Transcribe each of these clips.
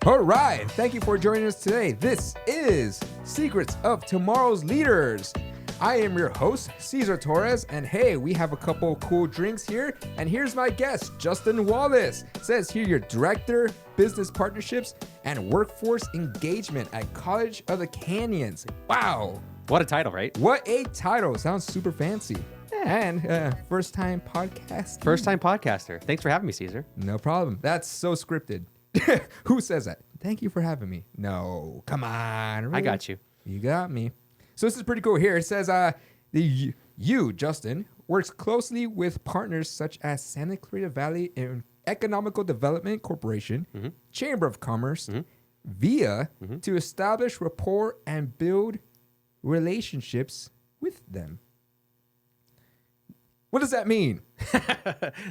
All right, thank you for joining us today. This is Secrets of Tomorrow's Leaders. I am your host, Cesar Torres, and hey, we have a couple cool drinks here. And here's my guest, Justin Wallace. Says here you're Director, Business Partnerships, and Workforce Engagement at College of the Canyons. Wow. What a title, right? What a title. Sounds super fancy. And first-time podcast. First-time podcaster. Thanks for having me, Cesar. No problem. That's so scripted. Who says that? Thank you for having me. No, come on. Really? I got you. You got me. So this is pretty cool here. It says you, Justin, works closely with partners such as Santa Clarita Valley Economical Development Corporation, Chamber of Commerce, VIA, to establish rapport and build relationships with them. What does that mean?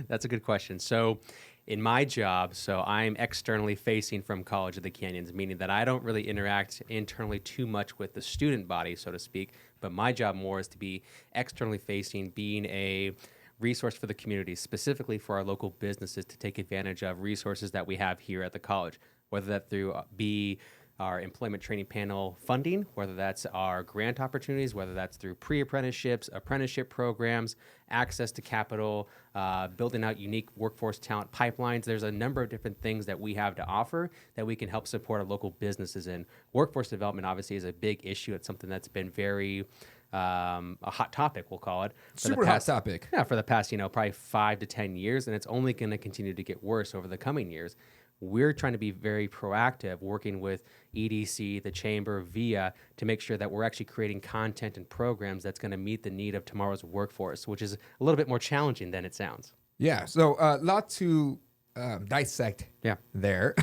That's a good question. So in my job, I'm externally facing from College of the Canyons, meaning that I don't really interact internally too much with the student body, so to speak, but my job more is to be externally facing, being a resource for the community, specifically for our local businesses to take advantage of resources that we have here at the college, whether that through be our employment training panel funding, whether that's our grant opportunities, whether that's through pre-apprenticeships, apprenticeship programs, access to capital, building out unique workforce talent pipelines. There's a number of different things that we have to offer that we can help support our local businesses in. Workforce development obviously is a big issue. It's something that's been very a hot topic, we'll call it. Super hot topic. Yeah, for the past, probably 5 to 10 years, and it's only going to continue to get worse over the coming years. We're trying to be very proactive, working with EDC, the Chamber, VIA, to make sure that we're actually creating content and programs that's going to meet the need of tomorrow's workforce, which is a little bit more challenging than it sounds. Yeah, so a lot to dissect there.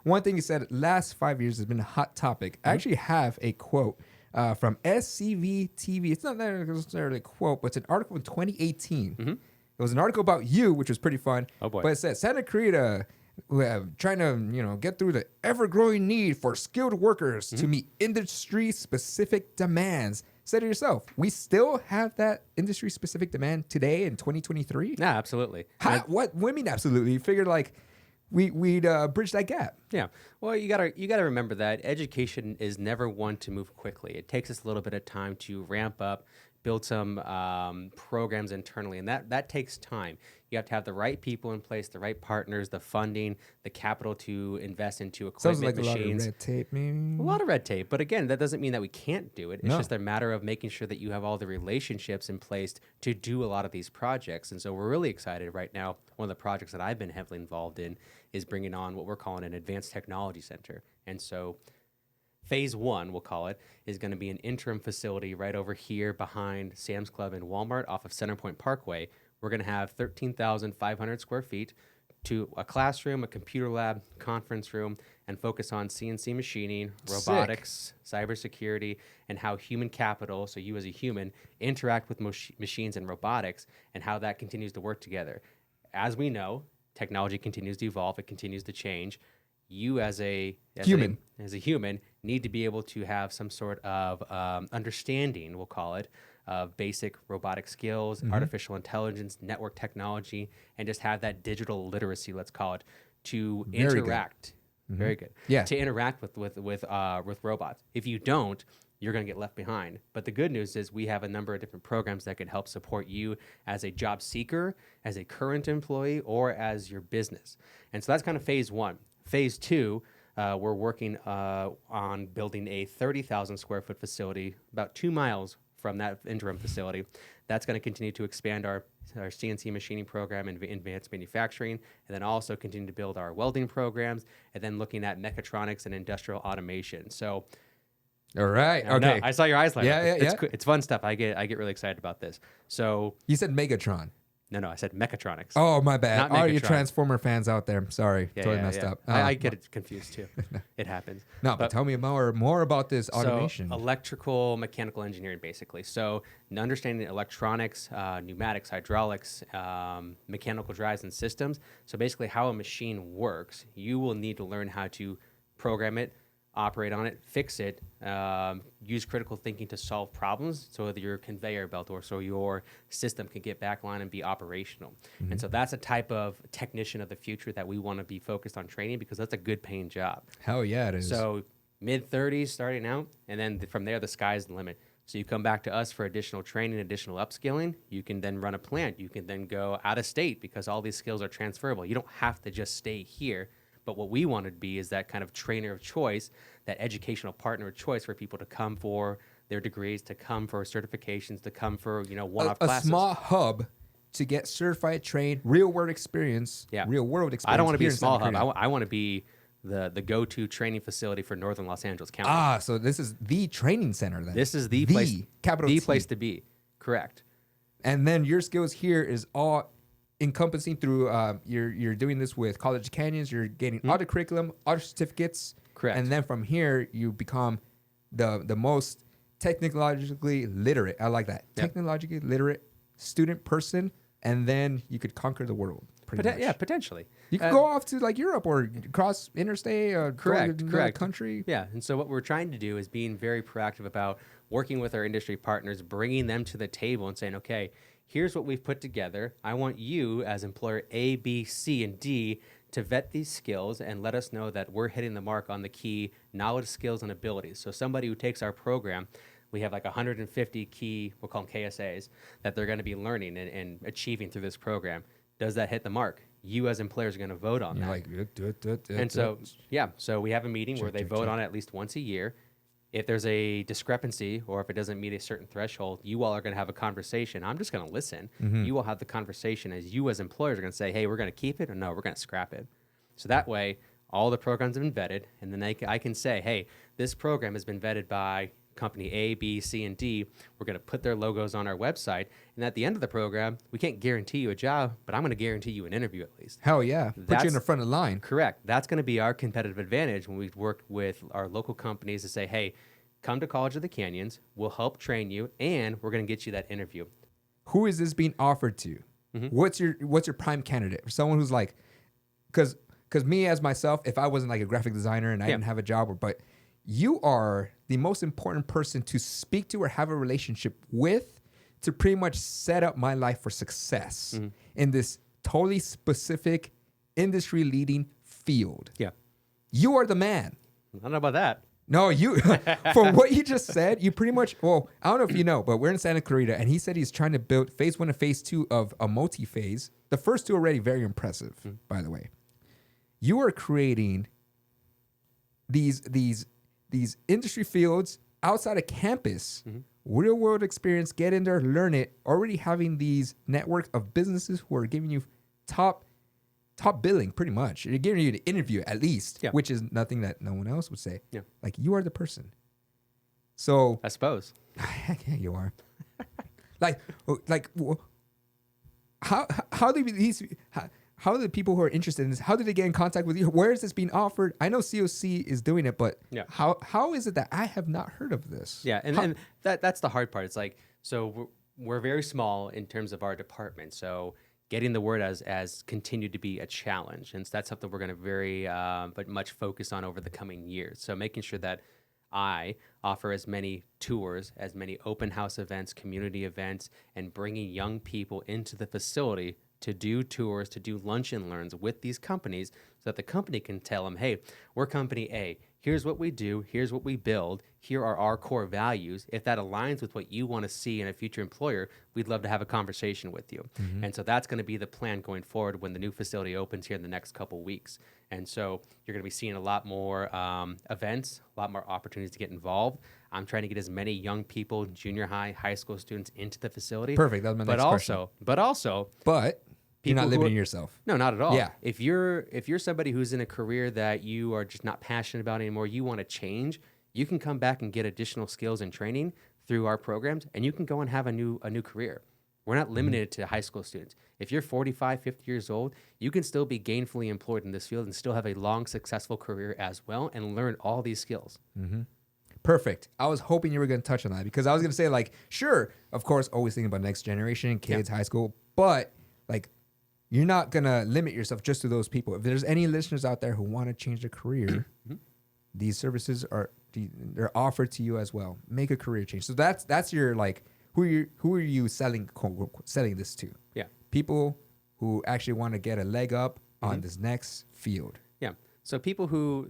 One thing you said, last 5 years has been a hot topic. I actually have a quote from SCV TV. It's not necessarily a quote, but it's an article in 2018. It was an article about you, which was pretty fun. Oh, boy. But it said, Santa Clarita trying to get through the ever-growing need for skilled workers to meet industry-specific demands. Say to yourself, we still have that industry-specific demand today in 2023? Yeah, absolutely. What mean absolutely? You figured like we'd bridge that gap. Yeah. Well, you gotta remember that education is never one to move quickly. It takes us a little bit of time to ramp up, build some programs internally, and that takes time. You have to have the right people in place, the right partners, the funding, the capital to invest into equipment, Sounds like machines. A lot of red tape, maybe. A lot of red tape, but again, that doesn't mean that we can't do it. It's just a matter of making sure that you have all the relationships in place to do a lot of these projects. And so we're really excited right now. One of the projects that I've been heavily involved in is bringing on what we're calling an advanced technology center. And so Phase 1, we'll call it, is going to be an interim facility right over here behind Sam's Club and Walmart off of Centerpoint Parkway. We're going to have 13,500 square feet to a classroom, a computer lab, conference room, and focus on CNC machining, robotics, cybersecurity, and how human capital, so you as a human, interact with machines and robotics, and how that continues to work together. As we know, technology continues to evolve, it continues to change. You as a human need to be able to have some sort of understanding, we'll call it, of basic robotic skills, artificial intelligence, network technology, and just have that digital literacy, let's call it, to interact. Very good. Yeah. To interact with robots. If you don't, you're going to get left behind. But the good news is we have a number of different programs that can help support you as a job seeker, as a current employee, or as your business. And so that's kind of phase 1. Phase 2, we're working on building a 30,000 square foot facility about 2 miles from that interim facility. That's going to continue to expand our CNC machining program and advanced manufacturing, and then also continue to build our welding programs, and then looking at mechatronics and industrial automation. So, all right, okay. I saw your eyes light up. Yeah. It's fun stuff. I get really excited about this. So You said Megatron. No, I said mechatronics. Oh, my bad. Not All you Megatron. Transformer fans out there, sorry. Totally messed up. I get it confused too. It happens. No, but tell me more about this automation. So electrical, mechanical engineering, basically. So understanding electronics, pneumatics, hydraulics, mechanical drives and systems. So basically how a machine works, you will need to learn how to program it, operate on it, fix it, use critical thinking to solve problems so that your conveyor belt or so your system can get back line and be operational. And so that's a type of technician of the future that we want to be focused on training, because that's a good paying job. Hell yeah, it is. So mid-30s starting out, and then from there, the sky's the limit. So you come back to us for additional training, additional upskilling. You can then run a plant. You can then go out of state because all these skills are transferable. You don't have to just stay here. But what we want to be is that kind of trainer of choice, that educational partner of choice for people to come for their degrees, to come for certifications, to come for, one-off classes. A small hub to get certified, trained, real-world experience. Yeah. Real-world experience. I don't want to be a small hub. Clarita. I want to be the go-to training facility for Northern Los Angeles County. So this is the training center then. This is the place, capital the T. place to be. Correct. And then your skills here is all encompassing through you're doing this with College Canyons. You're getting audit curriculum, audit certificates. Correct. And then from here you become the most technologically literate. I like that. Yep. Technologically literate student person, and then you could conquer the world. Much. Yeah, potentially. You could go off to like Europe or cross interstate or Correct. country. Yeah, and so what we're trying to do is being very proactive about working with our industry partners, bringing them to the table and saying, okay, here's what we've put together. I want you as employer A, B, C, and D to vet these skills and let us know that we're hitting the mark on the key knowledge, skills, and abilities. So somebody who takes our program, we have like 150 key, we'll call them KSAs, that they're going to be learning and achieving through this program. Does that hit the mark? You as employers are going to vote on that. Like, and so, so we have a meeting where they vote on it at least once a year. If there's a discrepancy or if it doesn't meet a certain threshold, you all are going to have a conversation. I'm just going to listen. You will have the conversation as you as employers are going to say, hey, we're going to keep it or no, we're going to scrap it. So that way, all the programs have been vetted, and then I can say, hey, this program has been vetted by company A, B, C, and D. We're going to put their logos on our website. And at the end of the program, we can't guarantee you a job, but I'm going to guarantee you an interview at least. Hell yeah. Put you in the front of the line. Correct. That's going to be our competitive advantage when we work with our local companies to say, hey, come to College of the Canyons. We'll help train you, and we're going to get you that interview. Who is this being offered to? What's your prime candidate? For someone who's like, because me as myself, if I wasn't like a graphic designer and I didn't have a job, but you are the most important person to speak to or have a relationship with to pretty much set up my life for success in this totally specific industry leading field. Yeah. You are the man. I don't know about that. No, you, for what you just said, you pretty much, well, I don't know if you know, but we're in Santa Clarita, and he said he's trying to build phase 1 and phase 2 of a multi-phase. The first 2 are already very impressive, by the way. You are creating these industry fields outside of campus, real world experience, get in there, learn it, already having these network of businesses who are giving you top billing pretty much. They're giving you the interview at least, which is nothing that no one else would say. Yeah. Like you are the person. So I suppose. Heck yeah, you are. How do these how do the people who are interested in this, how do they get in contact with you? Where is this being offered? I know COC is doing it, but how is it that I have not heard of this? Yeah, and that's the hard part. It's like, so we're very small in terms of our department, so getting the word as continued to be a challenge. And so that's something we're going to very but much focus on over the coming years. So making sure that I offer as many tours, as many open house events, community events, and bringing young people into the facility to do tours, to do lunch and learns with these companies so that the company can tell them, hey, we're company A. Here's what we do. Here's what we build. Here are our core values. If that aligns with what you want to see in a future employer, we'd love to have a conversation with you. And so that's going to be the plan going forward when the new facility opens here in the next couple weeks. And so you're going to be seeing a lot more events, a lot more opportunities to get involved. I'm trying to get as many young people, junior high, high school students into the facility. Perfect. That's my next question. But you're not limiting yourself. No, not at all. Yeah. If you're somebody who's in a career that you are just not passionate about anymore, you want to change, you can come back and get additional skills and training through our programs, and you can go and have a new career. We're not limited to high school students. If you're 45, 50 years old, you can still be gainfully employed in this field and still have a long, successful career as well and learn all these skills. Perfect. I was hoping you were going to touch on that because I was going to say, like, sure, of course, always thinking about next generation, kids, high school, but like, you're not going to limit yourself just to those people. If there's any listeners out there who want to change their career, these services they're offered to you as well. Make a career change. So that's your like who are you selling this to? Yeah. People who actually want to get a leg up on this next field. Yeah. So people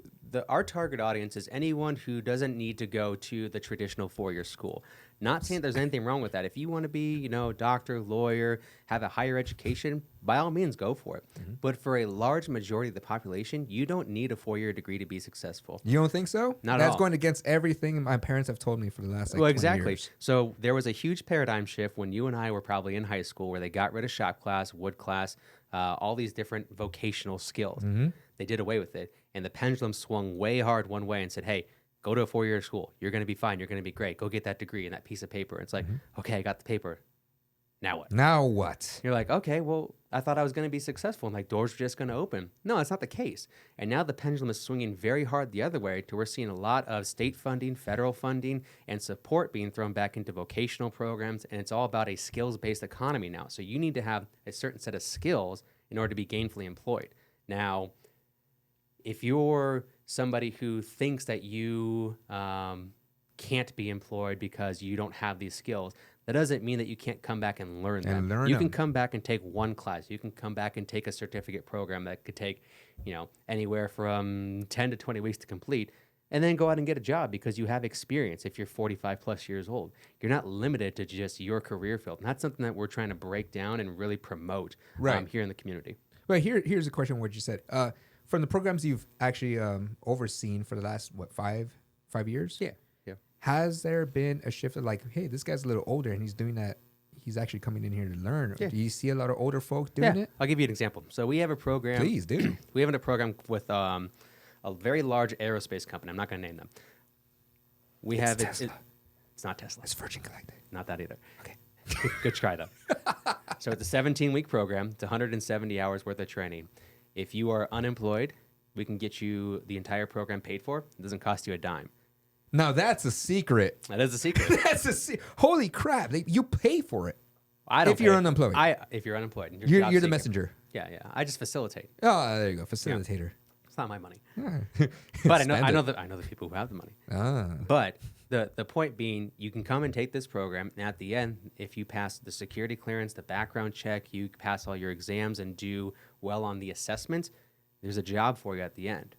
our target audience is anyone who doesn't need to go to the traditional 4-year school. Not saying there's anything wrong with that. If you want to be, doctor, lawyer, have a higher education, by all means, go for it. But for a large majority of the population, you don't need a 4-year degree to be successful. You don't think so? Not at all. That's going against everything my parents have told me for the last 20 exactly. years. So there was a huge paradigm shift when you and I were probably in high school where they got rid of shop class, wood class, all these different vocational skills. They did away with it. And the pendulum swung way hard one way and said, hey, go to a 4-year school. You're going to be fine. You're going to be great. Go get that degree and that piece of paper. It's like, okay, I got the paper. Now what? Now what? You're like, okay, well, I thought I was going to be successful and like doors were just going to open. No, that's not the case. And now the pendulum is swinging very hard the other way to we're seeing a lot of state funding, federal funding, and support being thrown back into vocational programs. And it's all about a skills-based economy now. So you need to have a certain set of skills in order to be gainfully employed. Now, if you're somebody who thinks that you can't be employed because you don't have these skills, that doesn't mean that you can't come back and learn them. You can come back and take one class. You can come back and take a certificate program that could take, anywhere from 10 to 20 weeks to complete, and then go out and get a job because you have experience if you're 45 plus years old. You're not limited to just your career field. And that's something that we're trying to break down and really promote here in the community. Well, here's a question. What you said. From the programs you've actually overseen for the last, 5 years? Yeah. Has there been a shift of like, hey, this guy's a little older and he's doing that. He's actually coming in here to learn. Yeah. Do you see a lot of older folk doing it? I'll give you an example. So we have a program. Please do. We have a program with a very large aerospace company. I'm not going to name them. Tesla. It's not Tesla. It's Virgin Galactic. Not that either. Okay. Good try, though. So it's a 17-week program. It's 170 hours worth of training. If you are unemployed, we can get you the entire program paid for. It doesn't cost you a dime. Now that's a secret. That is a secret. Holy crap! You pay for it. I don't. If you're unemployed. If you're unemployed, and you're the messenger. Yeah. I just facilitate. Oh, there you go, facilitator. Yeah. It's not my money. Yeah. But I know the people who have the money. Ah. But the point being, you can come and take this program, and at the end, if you pass the security clearance, the background check, you pass all your exams and do well on the assessments, there's a job for you at the end.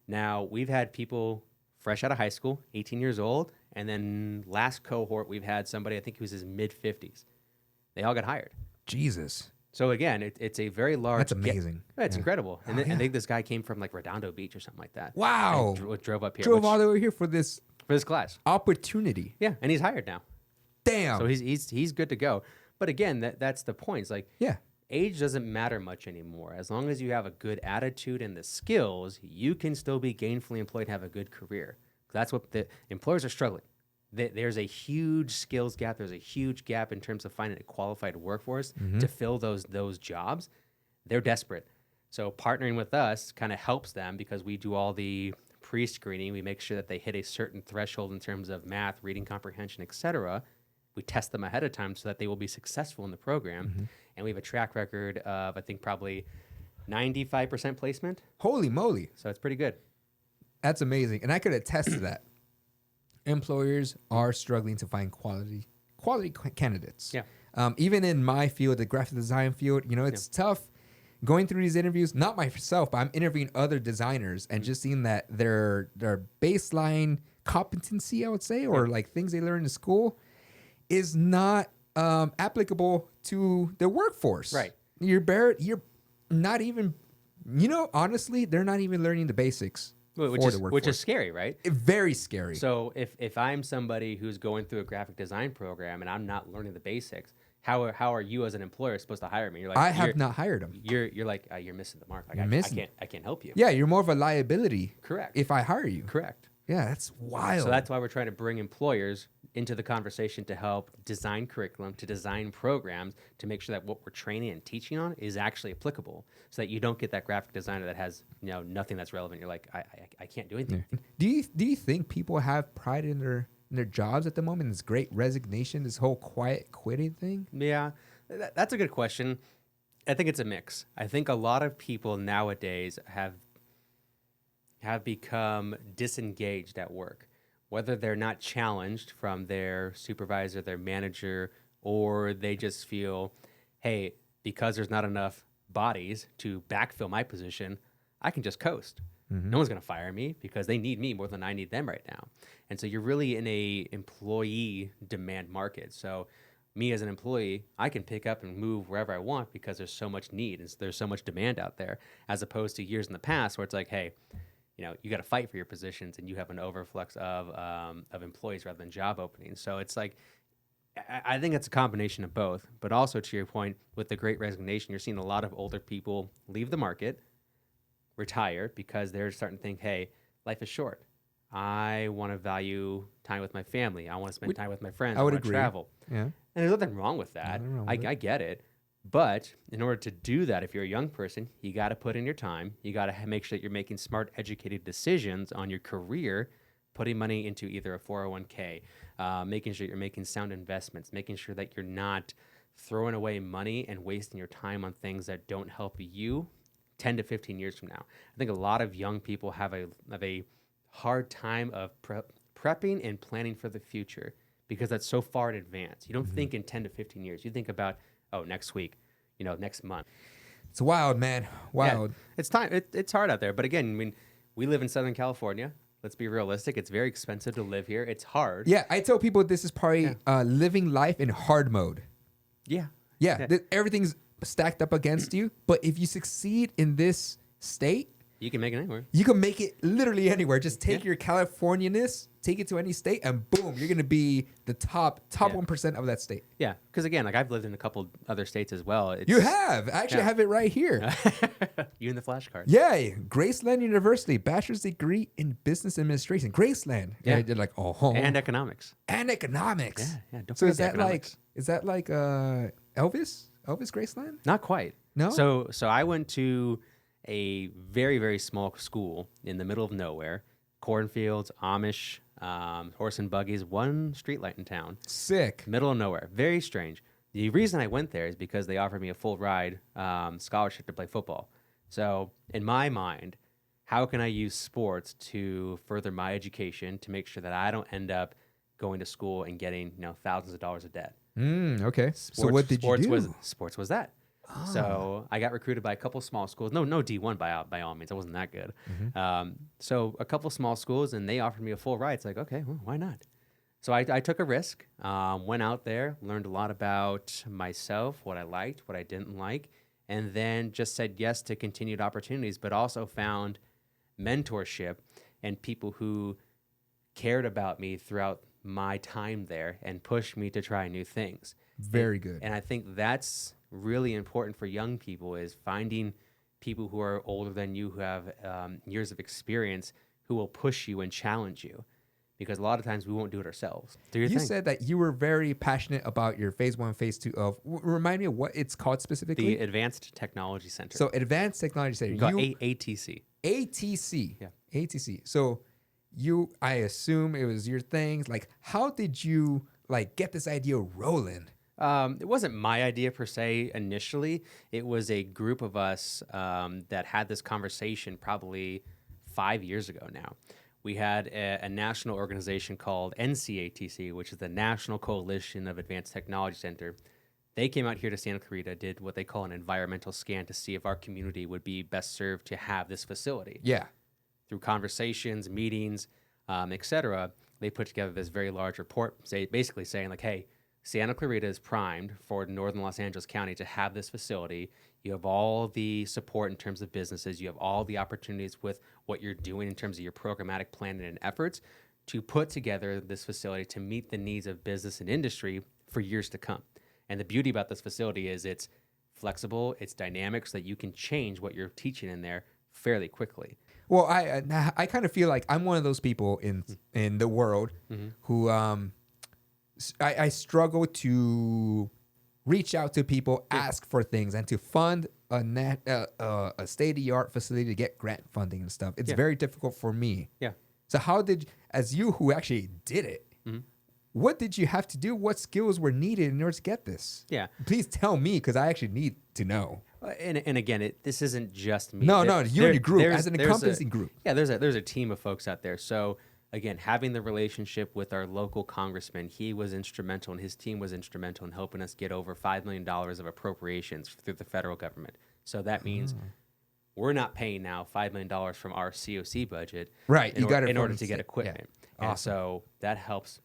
Now, we've had people fresh out of high school, 18 years old, and then last cohort, we've had somebody, I think he was his mid-50s. They all got hired. Jesus. So again, it's a very large. That's amazing. It's incredible. And I think this guy came from like Redondo Beach or something like that. Wow. Drove up here. Drove all the way here for this class. Opportunity. Yeah, and he's hired now. Damn. So he's good to go. But again, that's the point. It's like, age doesn't matter much anymore. As long as you have a good attitude and the skills, you can still be gainfully employed and have a good career. That's what the employers are struggling. There's a huge skills gap. There's a huge gap in terms of finding a qualified workforce to fill those jobs. They're desperate. So partnering with us kind of helps them because we do all the pre-screening. We make sure that they hit a certain threshold in terms of math, reading comprehension, etc. We test them ahead of time so that they will be successful in the program. And we have a track record of, I think, probably 95% placement. Holy moly. So it's pretty good. That's amazing. And I could attest to that. Employers are struggling to find quality candidates. Yeah. Even in my field, the graphic design field, it's tough going through these interviews. Not myself, but I'm interviewing other designers and just seeing that their baseline competency, I would say, or like things they learn in school is not applicable to the workforce. Right. You're not even, honestly, they're not even learning the basics. Which is scary, right? Very scary. So if I'm somebody who's going through a graphic design program and I'm not learning the basics, how are you as an employer supposed to hire me? You're like, I have not hired them. You're like, you're missing the mark. Like, I can't help you. Yeah, you're more of a liability. Correct. If I hire you. Correct. Yeah, that's wild. So that's why we're trying to bring employers into the conversation to help design curriculum, to design programs, to make sure that what we're training and teaching on is actually applicable, so that you don't get that graphic designer that has nothing that's relevant. You're like, I can't do anything. Yeah. Do you think people have pride in their jobs at the moment? This great resignation, this whole quiet quitting thing? Yeah, that's a good question. I think it's a mix. I think a lot of people nowadays have become disengaged at work, whether they're not challenged from their supervisor, their manager, or they just feel, hey, because there's not enough bodies to backfill my position, I can just coast. No one's going to fire me because they need me more than I need them right now. And so you're really in a employee demand market. So me as an employee, I can pick up and move wherever I want because there's so much need and there's so much demand out there, as opposed to years in the past where it's like, hey, you got to fight for your positions and you have an overflux of employees rather than job openings. So it's like, I think it's a combination of both. But also to your point, with the Great Resignation, you're seeing a lot of older people leave the market, retire, because they're starting to think, hey, life is short. I want to value time with my family. I want to spend time with my friends. I want to travel. Yeah. And there's nothing wrong with that. I get it. But in order to do that, if you're a young person, you got to put in your time. You got to make sure that you're making smart, educated decisions on your career, putting money into either a 401k, making sure you're making sound investments, making sure that you're not throwing away money and wasting your time on things that don't help you 10 to 15 years from now. I think a lot of young people have a hard time of prepping and planning for the future because that's so far in advance. You don't think in 10 to 15 years. You think about, next week, next month. It's wild, man. Wild. Yeah, it's time. It's hard out there. But again, I mean, we live in Southern California. Let's be realistic. It's very expensive to live here. It's hard. Yeah, I tell people this is probably living life in hard mode. Yeah. Everything's stacked up against you. But if you succeed in this state, you can make it anywhere. You can make it literally anywhere. Just take your Californianess, take it to any state, and boom, you're going to be the top 1% of that state. Yeah, because again, I've lived in a couple other states as well. You have? I actually have it right here. You in the flashcard. Yeah, Graceland University, bachelor's degree in business administration. Graceland. Yeah, I did like and economics. And economics. Yeah. Don't so is that like Elvis? Elvis Graceland? Not quite. No. So I went to a very, very small school in the middle of nowhere, cornfields, Amish, horse and buggies, one streetlight in town. Sick. Middle of nowhere. Very strange. The reason I went there is because they offered me a full ride scholarship to play football. So in my mind, how can I use sports to further my education to make sure that I don't end up going to school and getting thousands of dollars of debt? Okay. So what did you do? Sports was that. So I got recruited by a couple small schools. No D1 by all means. I wasn't that good. So a couple small schools, and they offered me a full ride. It's like, okay, well, why not? So I took a risk, went out there, learned a lot about myself, what I liked, what I didn't like, and then just said yes to continued opportunities, but also found mentorship and people who cared about me throughout my time there and pushed me to try new things. Very good. And I think that's really important for young people, is finding people who are older than you, who have years of experience, who will push you and challenge you, because a lot of times we won't do it ourselves. You said that you were very passionate about your phase 1, phase 2 of, remind me of what it's called specifically? The Advanced Technology Center. So Advanced Technology Center. ATC. ATC. Yeah. ATC. So I assume it was your thing. Like, how did you get this idea rolling? It wasn't my idea per se initially. It was a group of us that had this conversation probably 5 years ago now. We had a national organization called NCATC, which is the National Coalition of Advanced Technology Center. They came out here to Santa Clarita, did what they call an environmental scan to see if our community would be best served to have this facility. Yeah. Through conversations, meetings, et cetera, they put together this very large report, basically saying like, hey, Santa Clarita is primed for northern Los Angeles County to have this facility. You have all the support in terms of businesses. You have all the opportunities with what you're doing in terms of your programmatic planning and efforts to put together this facility to meet the needs of business and industry for years to come. And the beauty about this facility is it's flexible, it's dynamic, so that you can change what you're teaching in there fairly quickly. Well, I kind of feel like I'm one of those people in the world who I struggle to reach out to people, ask for things, and to fund a state-of-the-art facility to get grant funding and stuff. It's very difficult for me. Yeah. So how as you who actually did it, what did you have to do? What skills were needed in order to get this? Yeah. Please tell me, because I actually need to know. And again, this isn't just me. No, you and your group as an encompassing group. Yeah, there's a team of folks out there. So again, having the relationship with our local congressman, he was instrumental, and his team was instrumental in helping us get over $5 million of appropriations through the federal government. So that means we're not paying now $5 million from our COC budget, right? In order to get equipment. Yeah. And so that helps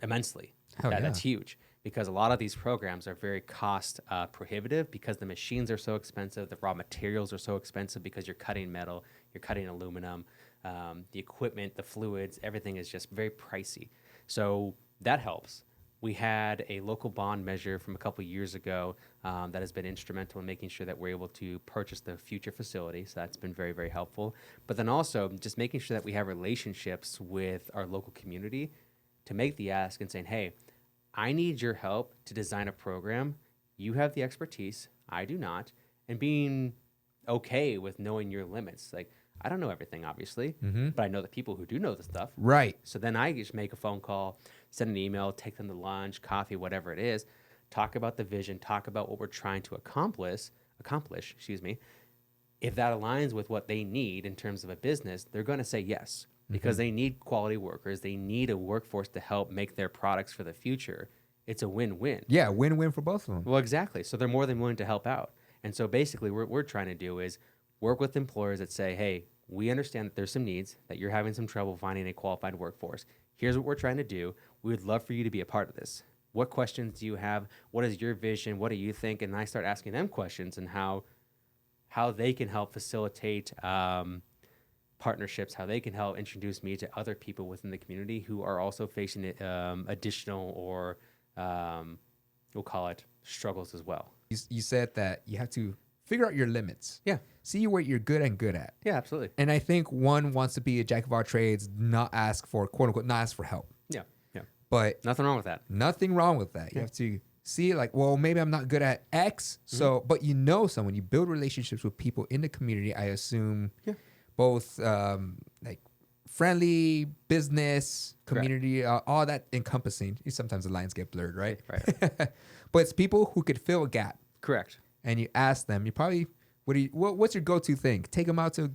immensely. That's huge, because a lot of these programs are very cost prohibitive, because the machines are so expensive, the raw materials are so expensive, because you're cutting metal, you're cutting aluminum, the equipment, the fluids, everything is just very pricey. So that helps. We had a local bond measure from a couple years ago that has been instrumental in making sure that we're able to purchase the future facility. So that's been very, very helpful. But then also just making sure that we have relationships with our local community to make the ask and saying, hey, I need your help to design a program. You have the expertise, I do not. And being okay with knowing your limits. Like, I don't know everything, obviously, but I know the people who do know the stuff. Right. So then I just make a phone call, send an email, take them to lunch, coffee, whatever it is, talk about the vision, talk about what we're trying to accomplish, If that aligns with what they need in terms of a business, they're going to say yes, because they need quality workers. They need a workforce to help make their products for the future. It's a win-win. Yeah, win-win for both of them. Well, exactly. So they're more than willing to help out. And so basically what we're trying to do is work with employers that say, hey, we understand that there's some needs, that you're having some trouble finding a qualified workforce. Here's what we're trying to do. We would love for you to be a part of this. What questions do you have? What is your vision? What do you think? And I start asking them questions and how they can help facilitate partnerships, how they can help introduce me to other people within the community who are also facing additional or we'll call it struggles as well. You said that you have to figure out your limits. Yeah. See what you're good at. Yeah, absolutely. And I think one wants to be a jack of all trades, not ask for, quote unquote, not ask for help. Yeah. But nothing wrong with that. Nothing wrong with that. You have to see, like, well, maybe I'm not good at X. So, but someone, you build relationships with people in the community, I assume, both like friendly, business, community, all that encompassing. Sometimes the lines get blurred, right? Right. But it's people who could fill a gap. Correct. And you ask them, you probably, what's your go-to thing? Take them out to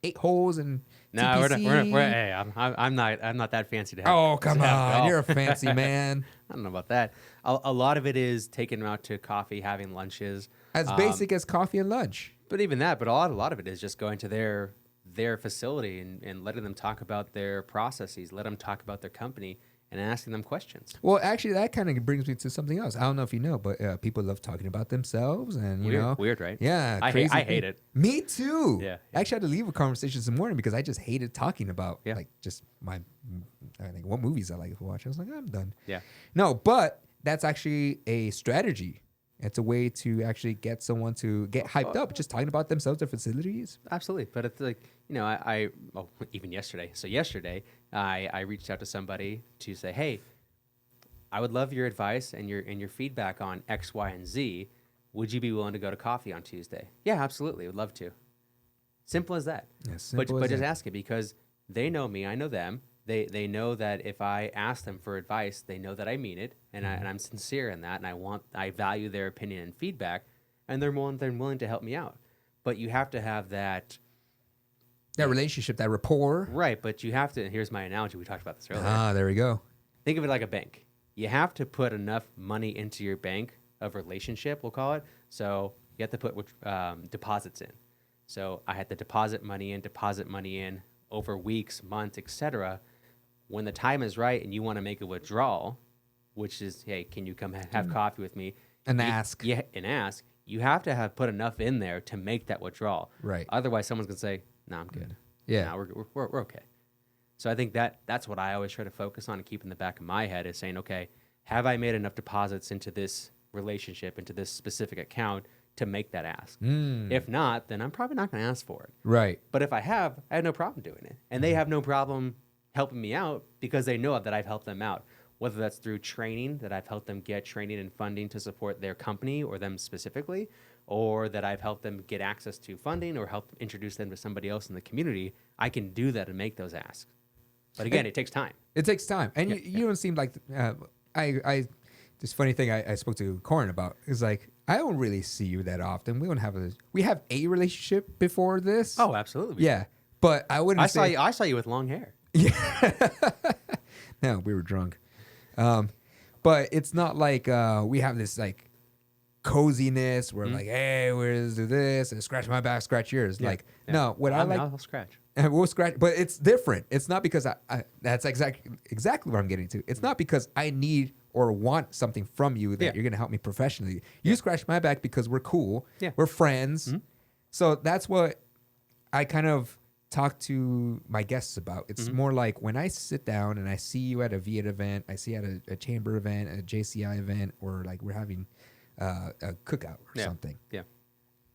8 holes and TPC? We're hey, I'm not that fancy to have. Oh, come on. You're a fancy man. I don't know about that. A lot of it is taking them out to coffee, having lunches. As basic as coffee and lunch. But even that, but a lot of it is just going to their facility and letting them talk about their processes, let them talk about their company, and asking them questions. Well, actually, that kind of brings me to something else. I don't know if you know, but people love talking about themselves, and you know, weird, right? Yeah, I hate it. Me too. Yeah. I actually had to leave a conversation this morning because I just hated talking about like just my, I think what movies I like to watch. I was like, I'm done. Yeah. No, but that's actually a strategy. It's a way to actually get someone to get hyped up, just talking about themselves, their facilities. Absolutely. But it's like, you know, even yesterday. So yesterday, I reached out to somebody to say, hey, I would love your advice and your feedback on X, Y, and Z. Would you be willing to go to coffee on Tuesday? Yeah, absolutely. Would love to. Simple as that. Yeah, simple but just ask it, because they know me. I know them. They know that if I ask them for advice, they know that I mean it, and I'm sincere in that, and I value their opinion and feedback, and they're willing to help me out. But you have to have that relationship, that rapport. Right, but you have to, and here's my analogy, we talked about this earlier. Ah, there we go. Think of it like a bank. You have to put enough money into your bank of relationship, we'll call it. So you have to put deposits in. So I had to deposit money in over weeks, months, etc. When the time is right and you want to make a withdrawal, which is, hey, can you come have coffee with me? And ask. Yeah, and ask. You have to have put enough in there to make that withdrawal. Right. Otherwise, someone's going to say, no, I'm good. Yeah. No, we're okay. So I think that's what I always try to focus on and keep in the back of my head is saying, okay, have I made enough deposits into this relationship, into this specific account to make that ask? If not, then I'm probably not going to ask for it. Right. But if I have no problem doing it. And they have no problem helping me out because they know that I've helped them out. Whether that's through training, that I've helped them get training and funding to support their company or them specifically, or that I've helped them get access to funding or help introduce them to somebody else in the community, I can do that and make those asks. But again, it takes time. It takes time. And you don't seem like, this funny thing I spoke to Corin about is like, I don't really see you that often. We have a relationship before this. Oh, absolutely. Yeah, but I wouldn't. I saw you with long hair. Yeah. No, we were drunk. But it's not like we have this like coziness where like, hey, we're do this and scratch my back, scratch yours. Yeah. Like, Yeah. no, what I like. I'll scratch. And we'll scratch, but it's different. It's not because I that's exactly what I'm getting to. It's not because I need or want something from you that you're going to help me professionally. You scratch my back because we're cool. Yeah. We're friends. Mm-hmm. So that's what I kind of talk to my guests about. It's more like when I sit down and I see you at a Viet event, I see you at a chamber event, a JCI event, or like we're having a cookout or something. Yeah.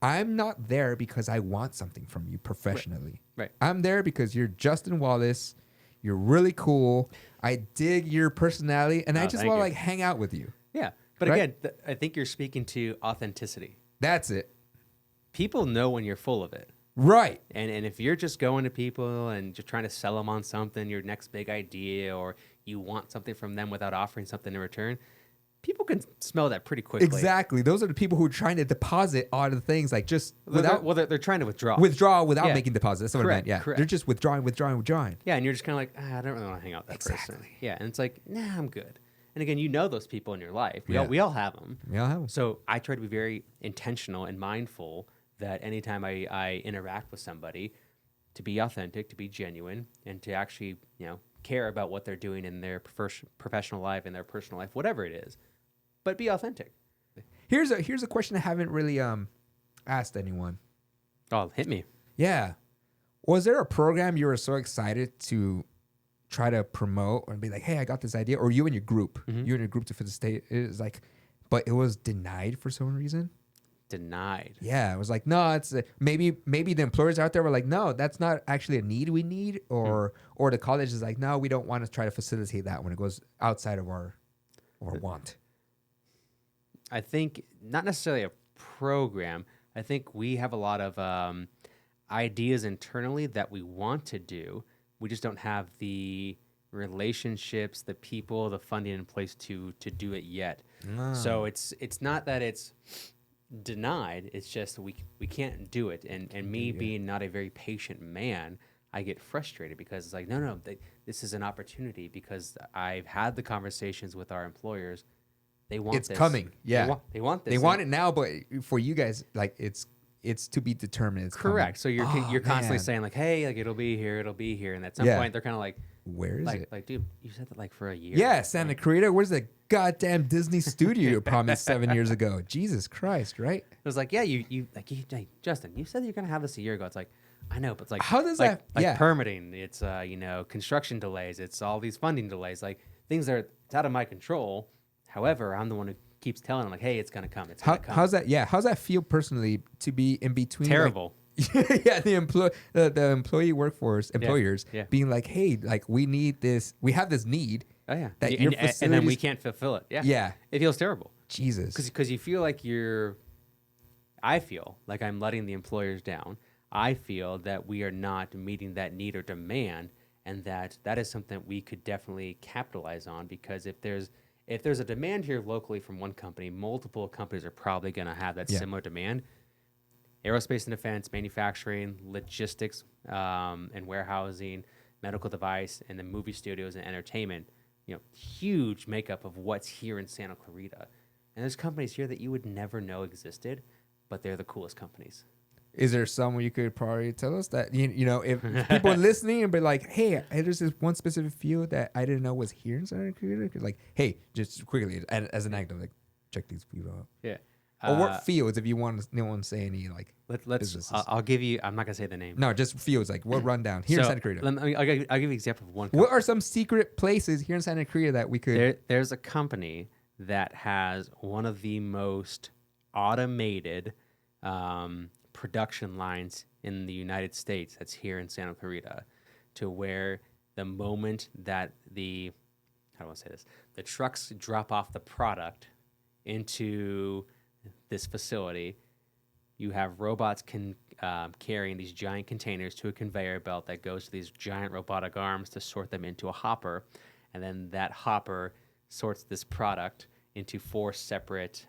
I'm not there because I want something from you professionally. Right. I'm there because you're Justin Wallace. You're really cool. I dig your personality, and I just want to like hang out with you. Yeah. But Right? again, I think you're speaking to authenticity. That's it. People know when you're full of it. Right. And if you're just going to people and just trying to sell them on something, your next big idea, or you want something from them without offering something in return, people can smell that pretty quickly. Exactly. Those are the people who are trying to deposit on the things, like just without they're trying to withdraw. without making deposits. That's what I meant. Yeah. Correct. They're just withdrawing. Yeah, and you're just kind of like, I don't really want to hang out with that person. Yeah, and it's like, nah, I'm good. And again, you know those people in your life. We all have them. We all have them. So I try to be very intentional and mindful that anytime I interact with somebody, to be authentic, to be genuine, and to actually care about what they're doing in their professional life, in their personal life, whatever it is, but be authentic. Here's a question I haven't really asked anyone. Oh, hit me. Yeah. Was there a program you were so excited to try to promote or be like, hey, I got this idea, or you and your group, for the state, it was like, but it was denied for some reason? Denied. Yeah, it was like, no, it's maybe the employers out there were like, no, that's not actually a need we need, or the college is like, no, we don't want to try to facilitate that when it goes outside of our want. I think not necessarily a program. I think we have a lot of ideas internally that we want to do. We just don't have the relationships, the people, the funding in place to do it yet. So it's not that it's denied. It's just we can't do it. And me being not a very patient man, I get frustrated because it's like, no, this is an opportunity because I've had the conversations with our employers. They want it's this. coming. Yeah. They want this. They want it now, but for you guys, like it's to be determined. It's correct. Coming. So you're constantly saying like, hey, like it'll be here. And at some point they're kind of like, where is it? Like, dude, you said that like for a year. Yeah, Santa Clarita. Where's the goddamn Disney studio you promised 7 years ago? Jesus Christ, right? It was like, yeah, you hey, Justin, you said you're gonna have this a year ago. It's like, I know, but it's like, how does like, that? Like permitting. It's construction delays. It's all these funding delays. Like things it's out of my control. However, I'm the one who keeps telling them like, hey, it's gonna come. It's gonna come. How's that? Yeah, how's that feel personally to be in between? Terrible. Like, yeah, the employee workforce employers being like, hey, like we need this. We have this need. Oh yeah. That your facilities, and then we can't fulfill it. Yeah. Yeah. It feels terrible. Jesus. Because you feel like I feel like I'm letting the employers down. I feel that we are not meeting that need or demand, and that is something that we could definitely capitalize on, because if there's a demand here locally from one company, multiple companies are probably going to have that similar demand. Aerospace and defense, manufacturing, logistics, and warehousing, medical device, and the movie studios and entertainment, huge makeup of what's here in Santa Clarita. And there's companies here that you would never know existed, but they're the coolest companies. Is there someone you could probably tell us that, if people are listening and be like, hey, there's this one specific field that I didn't know was here in Santa Clarita? Like, hey, just quickly, as an anecdote, like, check these people out. Yeah. Or what fields, if you want to say any, like, businesses. I'll give you, I'm not going to say the name. No, just fields, like, what rundown here in Santa Clarita? I'll give you an example of one company. What are some secret places here in Santa Clarita that we could... There's a company that has one of the most automated production lines in the United States that's here in Santa Clarita, to where the moment that the trucks drop off the product into this facility, you have robots carrying these giant containers to a conveyor belt that goes to these giant robotic arms to sort them into a hopper, and then that hopper sorts this product into 4 separate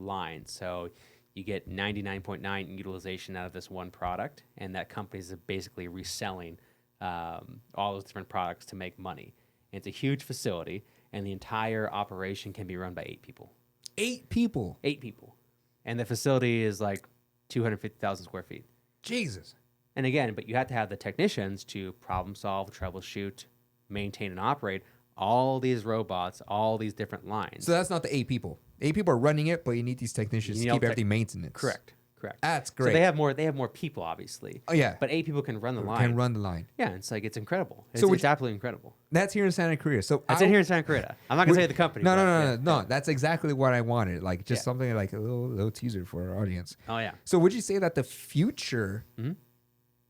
line. So you get 99.9 utilization out of this one product, and that company is basically reselling all those different products to make money. And it's a huge facility, and the entire operation can be run by 8 people. 8 people? 8 people. And the facility is like 250,000 square feet. Jesus. And again, but you have to have the technicians to problem solve, troubleshoot, maintain, and operate all these robots, all these different lines. So that's not the 8 people. 8 people are running it, but you need these technicians to keep everything maintenance. Correct. That's great. So they have more people, obviously. Oh yeah. But 8 people can run the line. Can run the line. Yeah, it's like it's incredible. It's absolutely incredible. That's here in Santa Clarita. So that's here in Santa Clarita. I'm not gonna say the company. No. That's exactly what I wanted. Like just something like a little teaser for our audience. Oh yeah. So would you say that the future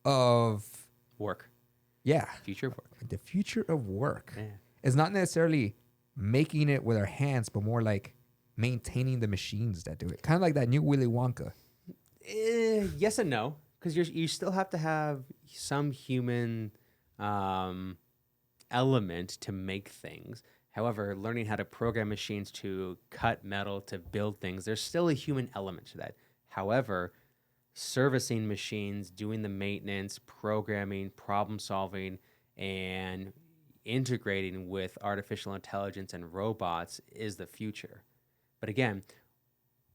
of work? Yeah. Future of work. The future of work is not necessarily making it with our hands, but more like maintaining the machines that do it. Kind of like that new Willy Wonka. Yes and no, because you still have to have some human element to make things. However, learning how to program machines to cut metal, to build things, there's still a human element to that. However, servicing machines, doing the maintenance, programming, problem solving, and integrating with artificial intelligence and robots is the future. But again,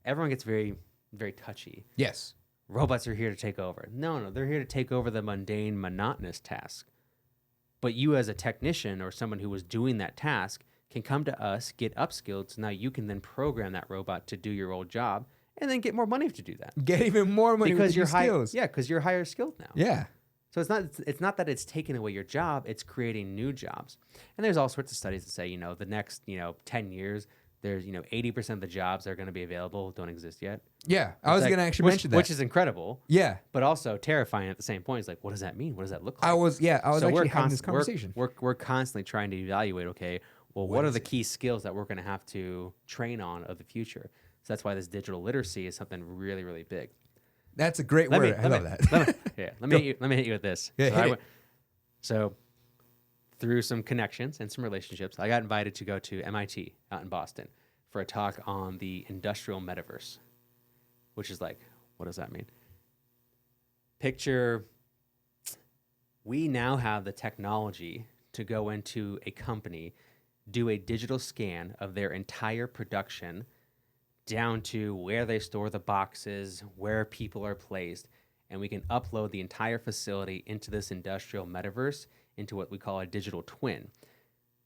everyone gets very, very touchy. Yes. Robots are here to take over. No, they're here to take over the mundane, monotonous task. But you as a technician or someone who was doing that task can come to us, get upskilled, so now you can then program that robot to do your old job and then get more money to do that. Get even more money because with your skills. Yeah, because you're higher skilled now. Yeah. So it's not that it's taking away your job, it's creating new jobs. And there's all sorts of studies that say, the next, 10 years, there's, 80% of the jobs that are going to be available don't exist yet. Yeah, I was going to actually mention that. Which is incredible. Yeah. But also terrifying at the same point. It's like, what does that mean? What does that look like? I was actually having this conversation. We're constantly trying to evaluate, okay, well, what are the key skills that we're going to have to train on of the future? So that's why this digital literacy is something really, really big. That's a great word. I love that. Let me hit you with this. Yeah, so through some connections and some relationships, I got invited to go to MIT out in Boston for a talk on the industrial metaverse, which is like, what does that mean? Picture, we now have the technology to go into a company, do a digital scan of their entire production down to where they store the boxes, where people are placed, and we can upload the entire facility into this industrial metaverse, into what we call a digital twin.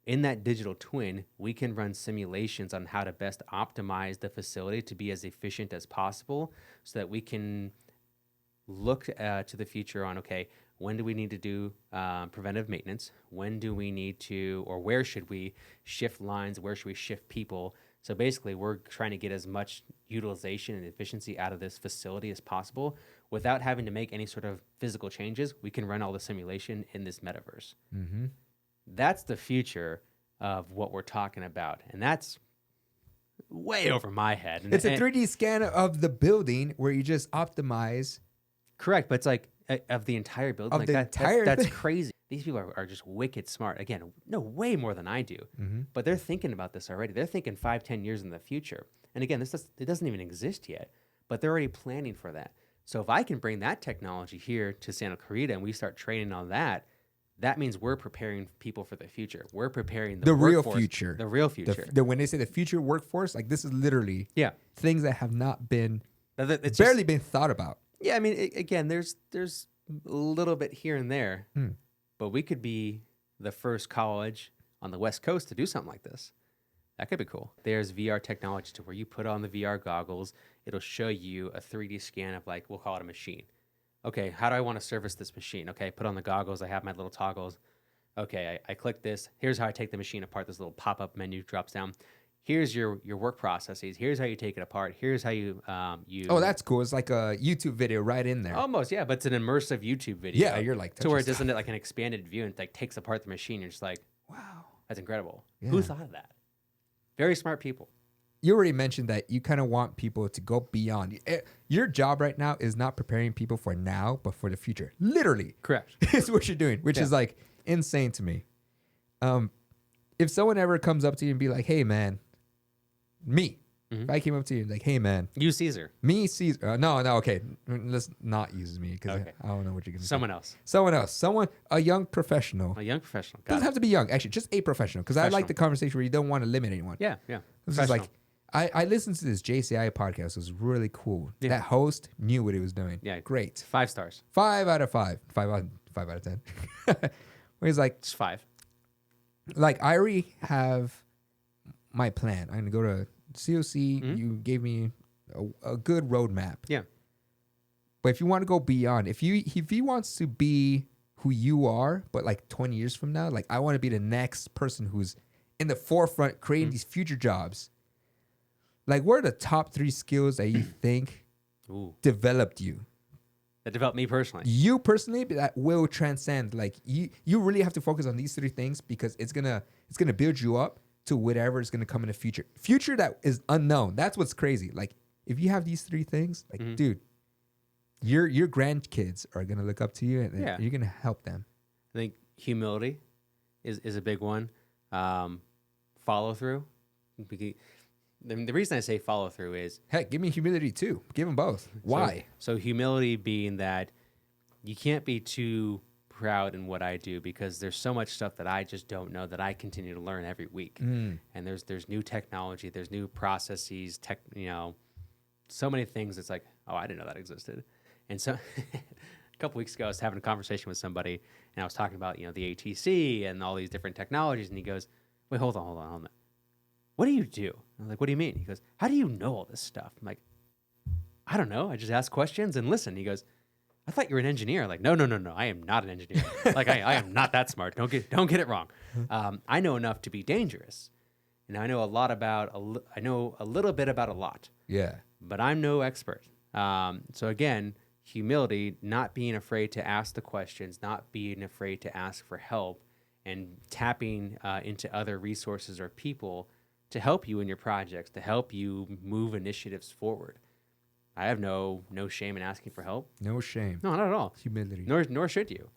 In that digital twin, we can run simulations on how to best optimize the facility to be as efficient as possible so that we can look to the future on, okay, when do we need to do preventive maintenance? When do we need to, or where should we shift lines? Where should we shift people? So basically, we're trying to get as much utilization and efficiency out of this facility as possible without having to make any sort of physical changes. We can run all the simulation in this metaverse. Mm-hmm. That's the future of what we're talking about. And that's way over my head. It's a 3D scan of the building where you just optimize. Correct, but it's like of the entire building. Of the entire that's thing. crazy. These people are just wicked smart. Again, no, way more than I do. Mm-hmm. But they're thinking about this already. They're thinking 5-10 years in the future. And again, it doesn't even exist yet, but they're already planning for that. So if I can bring that technology here to Santa Clarita and we start training on that, that means we're preparing people for the future. We're preparing the real workforce, future. The real future. When they say the future workforce, like this is literally things that have not been barely been thought about. Yeah, I mean, again, there's a little bit here and there, but we could be the first college on the West Coast to do something like this. That could be cool. There's VR technology to where you put on the VR goggles. It'll show you a 3D scan of, like, we'll call it a machine. Okay, how do I want to service this machine? Okay, put on the goggles. I have my little toggles. Okay, I click this. Here's how I take the machine apart. This little pop-up menu drops down. Here's your work processes. Here's how you take it apart. Here's how you Oh, that's cool. It's like a YouTube video right in there. Almost, yeah, but it's an immersive YouTube video. Yeah, you're like, to where it doesn't like an expanded view and like takes apart the machine. You're just like, wow, that's incredible. Yeah. Who thought of that? Very smart people. You already mentioned that you kind of want people to go beyond. Your job right now is not preparing people for now, but for the future. Literally. Correct. It's what you're doing, which is like insane to me. If someone ever comes up to you and be like, hey, man, me, If I came up to you like, hey man, You, Cesar. me, Caesar. No, okay. Let's not use me because Okay. I don't know what you're gonna Someone say. else. Someone else. A young professional. A young professional. Got Doesn't it. have to be young, actually, just a professional. Because I like Professional. the conversation where you don't want to limit anyone. Yeah, yeah. It's just Professional. like I listened to this JCI podcast. It was really cool. Yeah. That host knew what he was doing. Yeah. Great. 5 stars. 5 out of 5. 5 out of 10. Where he's like, It's 5. I already have my plan. I'm gonna go to COC. You gave me a good roadmap. Yeah. But if you want to go beyond, if he wants to be who you are, but like 20 years from now, like I want to be the next person who's in the forefront creating these future jobs. Like, what are the top 3 skills that you think developed you? That developed me personally. You personally, but that will transcend. Like you really have to focus on these 3 things because it's gonna build you up to whatever is gonna come in the future. Future that is unknown. That's what's crazy. Like if you have these 3 things, like dude, your grandkids are gonna look up to you and you're gonna help them. I think humility is a big one. Follow through. The reason I say follow through is, Heck, give me humility too. Give them both. Why? So humility being that you can't be too proud in what I do because there's so much stuff that I just don't know that I continue to learn every week. And there's new technology, there's new processes, so many things. It's like, oh, I didn't know that existed. And so a couple weeks ago, I was having a conversation with somebody, and I was talking about the ATC and all these different technologies, and he goes, "Wait, hold on. What do you do?" I'm like, "What do you mean?" He goes, "How do you know all this stuff?" I'm like, "I don't know. I just ask questions and listen." He goes, "I thought you were an engineer." I'm like, no. I am not an engineer. Like, I am not that smart. Don't get it wrong. I know enough to be dangerous, and I know I know a little bit about a lot. Yeah. But I'm no expert. So again, humility, not being afraid to ask the questions, not being afraid to ask for help, and tapping into other resources or people to help you in your projects, to help you move initiatives forward. I have no shame in asking for help. No shame. No, not at all. Humility. Nor should you.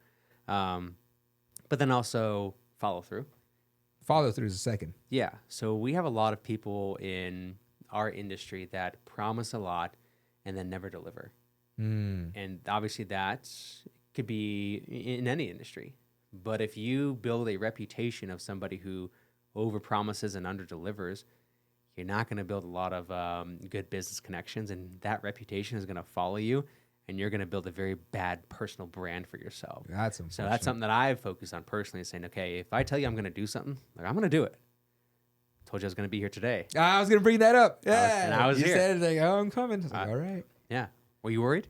But then also follow through. Follow through is a second. Yeah. So we have a lot of people in our industry that promise a lot and then never deliver. And obviously that could be in any industry. But if you build a reputation of somebody who overpromises and underdelivers, you're not going to build a lot of good business connections, and that reputation is going to follow you, and you're going to build a very bad personal brand for yourself. That's So that's something that I've focused on personally, is saying, okay, if I tell you I'm going to do something, like I'm going to do it. Told you I was going to be here today. I was going to bring that up. Yeah. I was you here. said it like, oh, I'm coming. I was like, all right. Yeah. Were you worried?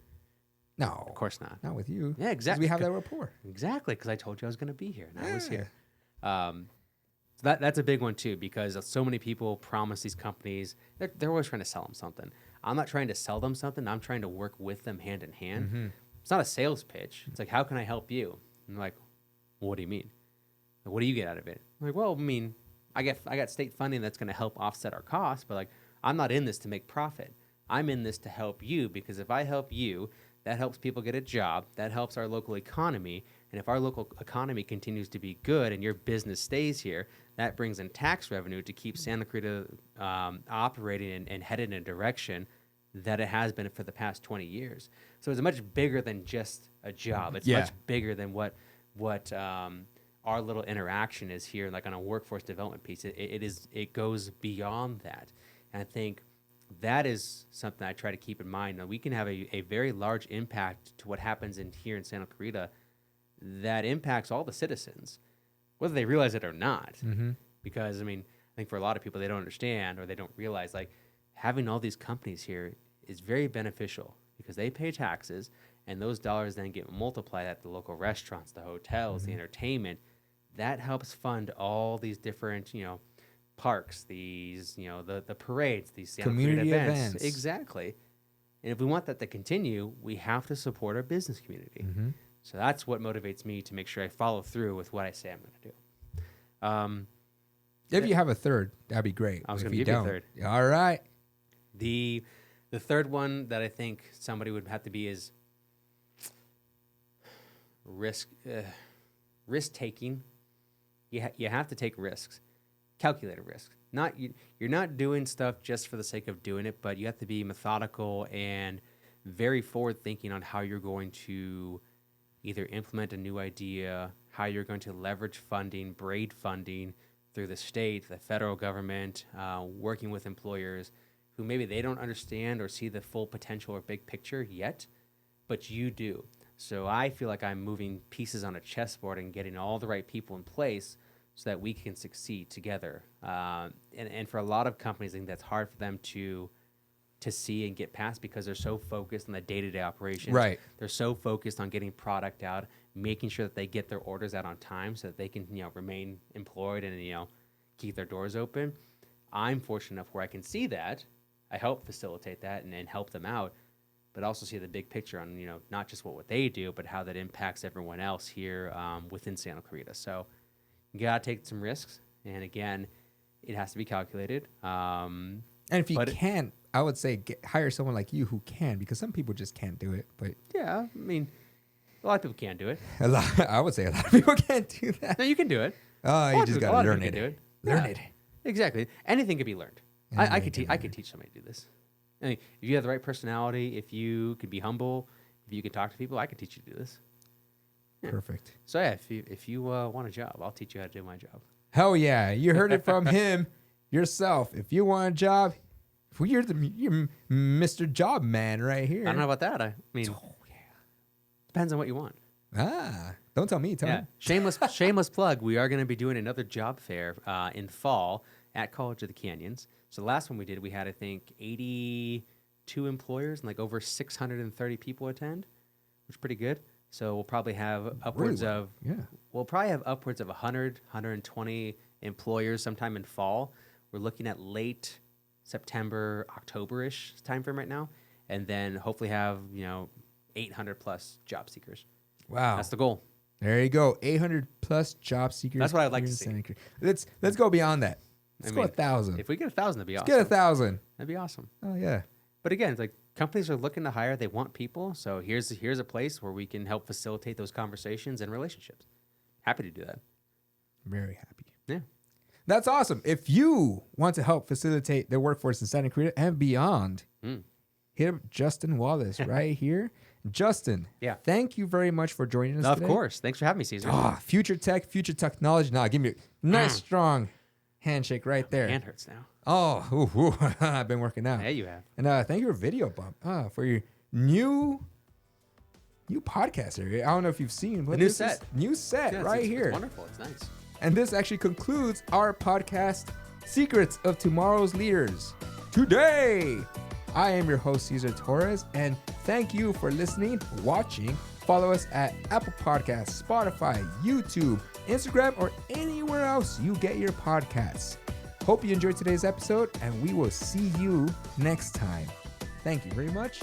No. Of course not. Not with you. Yeah, 'Cause exactly. we have that rapport. Exactly, because I told you I was going to be here, and I was Yeah. here. So that's a big one too, because so many people promise these companies, they're always trying to sell them something. I'm not trying to sell them something. I'm trying to work with them hand in hand. It's not a sales pitch. It's like, how can I help you? And they're like, well, what do you mean? Like, what do you get out of it? I'm like, well, I mean, I got state funding that's going to help offset our costs, but like, I'm not in this to make profit. I'm in this to help you, because if I help you, that helps people get a job. That helps our local economy. And if our local economy continues to be good and your business stays here, that brings in tax revenue to keep Santa Clarita operating and headed in a direction that it has been for the past 20 years. So it's much bigger than just a job. It's much bigger than what our little interaction is here, like on a workforce development piece. It goes beyond that. And I think that is something I try to keep in mind. Now, we can have a very large impact to what happens here in Santa Clarita that impacts all the citizens, whether they realize it or not. Because, I mean, I think for a lot of people, they don't understand or they don't realize, like, having all these companies here is very beneficial because they pay taxes, and those dollars then get multiplied at the local restaurants, the hotels, the entertainment. That helps fund all these different, parks, these, the parades, these Santa Community Clarita events. Exactly. And if we want that to continue, we have to support our business community. So that's what motivates me to make sure I follow through with what I say I'm going to do. If you have a third, that'd be great. I was If going to give you a don't, third. All right. The third one that I think somebody would have to be is risk taking. You have to take risks. calculated risk. You're not doing stuff just for the sake of doing it, but you have to be methodical and very forward thinking on how you're going to either implement a new idea, how you're going to leverage funding, braid funding through the state, the federal government, working with employers who maybe they don't understand or see the full potential or big picture yet, but you do. So I feel like I'm moving pieces on a chessboard and getting all the right people in place so that we can succeed together. And for a lot of companies, I think that's hard for them to see and get past because they're so focused on the day-to-day operations. Right. They're so focused on getting product out, making sure that they get their orders out on time so that they can, remain employed and, keep their doors open. I'm fortunate enough where I can see that. I help facilitate that and help them out, but also see the big picture on, not just what they do, but how that impacts everyone else here within Santa Clarita. So you got to take some risks. And again, it has to be calculated. And if you can't, I would say hire someone like you who can, because some people just can't do it. But yeah, I mean, a lot of people can't do it. I would say a lot of people can't do that. No, you can do it. You just got to learn it. Learn it. Exactly. Anything can be learned. I could teach somebody to do this. I mean, if you have the right personality, if you can be humble, if you can talk to people, I could teach you to do this. Yeah. Perfect. So yeah, if you want a job, I'll teach you how to do my job. Hell yeah. You heard it from him yourself. If you want a job, you're Mr. Job Man right here. I don't know about that. I mean, depends on what you want. Don't tell me. Tell me. Shameless plug. We are going to be doing another job fair in fall at College of the Canyons. So the last one we did, we had, I think, 82 employers and like over 630 people attend, which is pretty good. So we'll probably have upwards of 100, 120 employers sometime in fall. We're looking at late September, October-ish timeframe right now, and then hopefully have 800 plus job seekers. Wow, that's the goal. There you go, 800 plus job seekers. That's what I'd like to see. Let's go beyond that. Let's go 1,000. If we get 1,000, that'd be awesome. Let's get 1,000. That'd be awesome. Oh yeah. But again, it's like companies are looking to hire. They want people. So here's a place where we can help facilitate those conversations and relationships. Happy to do that. Very happy. Yeah. That's awesome. If you want to help facilitate the workforce in Santa Clarita and beyond, hit up Justin Wallace right here. Justin, thank you very much for joining us today. Of course. Thanks for having me, Cesar. Future tech, future technology. Now, give me a nice, strong handshake right there. Hand hurts now. Oh, I've been working out. Yeah, you have. And thank you for Video Bump for your new podcast area. I don't know if you've seen. But new set. New set right here. It's wonderful. It's nice. And this actually concludes our podcast, Secrets of Tomorrow's Leaders. Today, I am your host, Cesar Torres, and thank you for listening, watching. Follow us at Apple Podcasts, Spotify, YouTube, Instagram, or anywhere else you get your podcasts. Hope you enjoyed today's episode, and we will see you next time. Thank you very much.